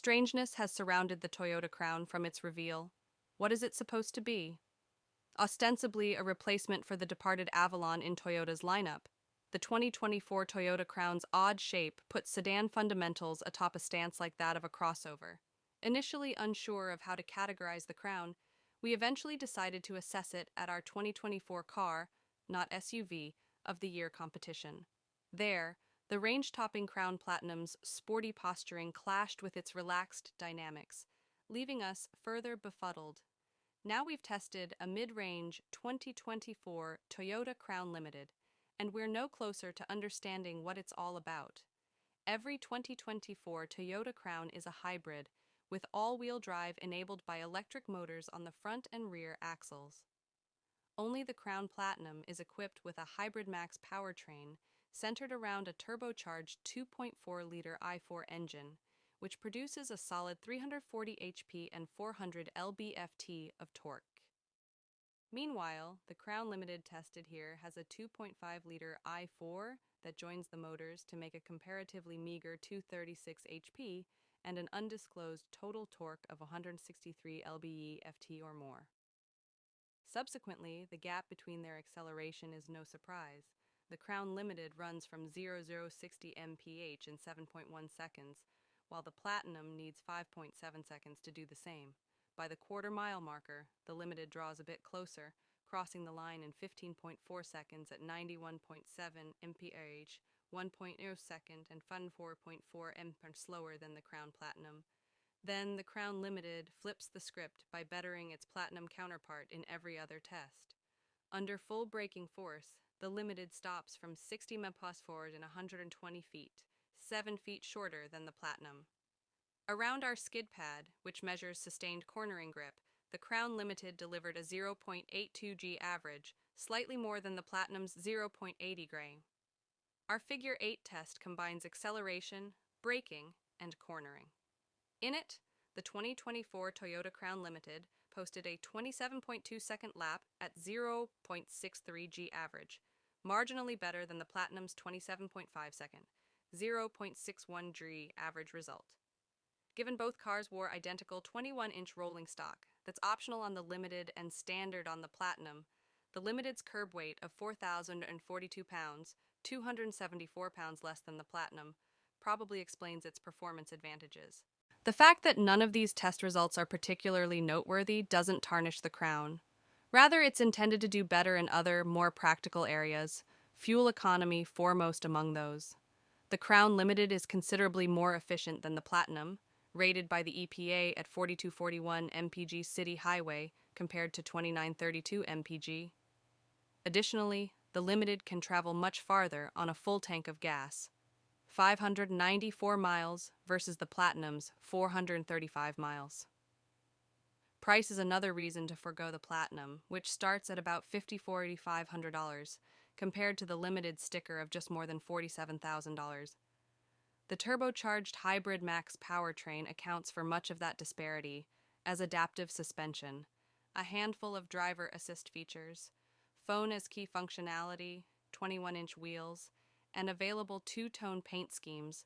Strangeness has surrounded the Toyota Crown from its reveal. What is it supposed to be? Ostensibly a replacement for the departed Avalon in Toyota's lineup, the 2024 Toyota Crown's odd shape puts sedan fundamentals atop a stance like that of a crossover. Initially unsure of how to categorize the Crown, we eventually decided to assess it at our 2024 Car, not SUV, of the Year competition. There, the range-topping Crown Platinum's sporty posturing clashed with its relaxed dynamics, leaving us further befuddled. Now we've tested a mid-range 2024 Toyota Crown Limited, and we're no closer to understanding what it's all about. Every 2024 Toyota Crown is a hybrid, with all-wheel drive enabled by electric motors on the front and rear axles. Only the Crown Platinum is equipped with a Hybrid Max powertrain centered around a turbocharged 2.4-liter i4 engine, which produces a solid 340 HP and 400 lb-ft of torque. Meanwhile, the Crown Limited tested here has a 2.5-liter i4 that joins the motors to make a comparatively meager 236 HP and an undisclosed total torque of 163 lb-ft or more. Subsequently, the gap between their acceleration is no surprise. The Crown Limited runs from 0-60 mph in 7.1 seconds, while the Platinum needs 5.7 seconds to do the same. By the quarter-mile marker, the Limited draws a bit closer, crossing the line in 15.4 seconds at 91.7 mph, 1.0 second and 4.4 mph slower than the Crown Platinum. Then the Crown Limited flips the script by bettering its Platinum counterpart in every other test. Under full braking force, the Limited stops from 60 mph forward in 120 feet, 7 feet shorter than the Platinum. Around our skid pad, which measures sustained cornering grip, the Crown Limited delivered a 0.82 G average, slightly more than the Platinum's 0.80 gray. Our Figure 8 test combines acceleration, braking, and cornering. In it, the 2024 Toyota Crown Limited posted a 27.2-second lap at 0.63 G average, marginally better than the Platinum's 27.5-second, 0.61 G average result. Given both cars wore identical 21-inch rolling stock that's optional on the Limited and standard on the Platinum, the Limited's curb weight of 4,042 pounds, 274 pounds less than the Platinum, probably explains its performance advantages. The fact that none of these test results are particularly noteworthy doesn't tarnish the Crown. Rather, it's intended to do better in other, more practical areas, fuel economy foremost among those. The Crown Limited is considerably more efficient than the Platinum, rated by the EPA at 4241 mpg city highway compared to 2932 mpg. Additionally, the Limited can travel much farther on a full tank of gas, 594 miles versus the Platinum's 435 miles. Price is another reason to forgo the Platinum, which starts at about $5,500, compared to the Limited sticker of just more than $47,000. The turbocharged Hybrid Max powertrain accounts for much of that disparity, as adaptive suspension, a handful of driver assist features, phone as key functionality, 21-inch wheels, and available two-tone paint schemes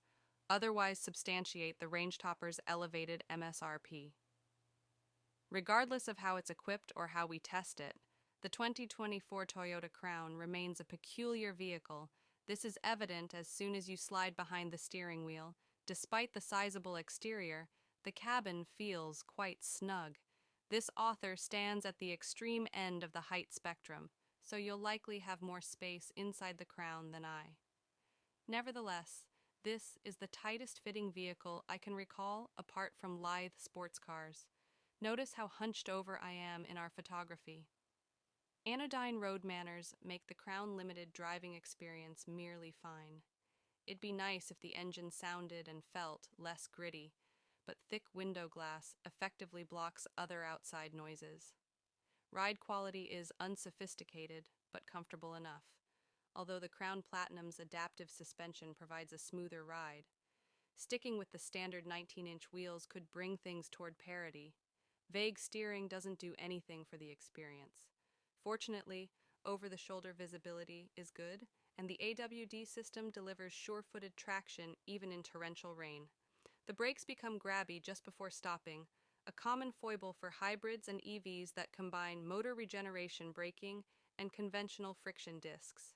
otherwise substantiate the range topper's elevated MSRP. Regardless of how it's equipped or how we test it, the 2024 Toyota Crown remains a peculiar vehicle. This is evident as soon as you slide behind the steering wheel. Despite the sizable exterior, the cabin feels quite snug. This author stands at the extreme end of the height spectrum, so you'll likely have more space inside the Crown than I. Nevertheless, this is the tightest-fitting vehicle I can recall apart from lithe sports cars. Notice how hunched over I am in our photography. Anodyne road manners make the Crown Limited driving experience merely fine. It'd be nice if the engine sounded and felt less gritty, but thick window glass effectively blocks other outside noises. Ride quality is unsophisticated, but comfortable enough, although the Crown Platinum's adaptive suspension provides a smoother ride. Sticking with the standard 19-inch wheels could bring things toward parity. Vague steering doesn't do anything for the experience. Fortunately, over-the-shoulder visibility is good, and the AWD system delivers sure-footed traction even in torrential rain. The brakes become grabby just before stopping, a common foible for hybrids and EVs that combine motor regeneration braking and conventional friction discs.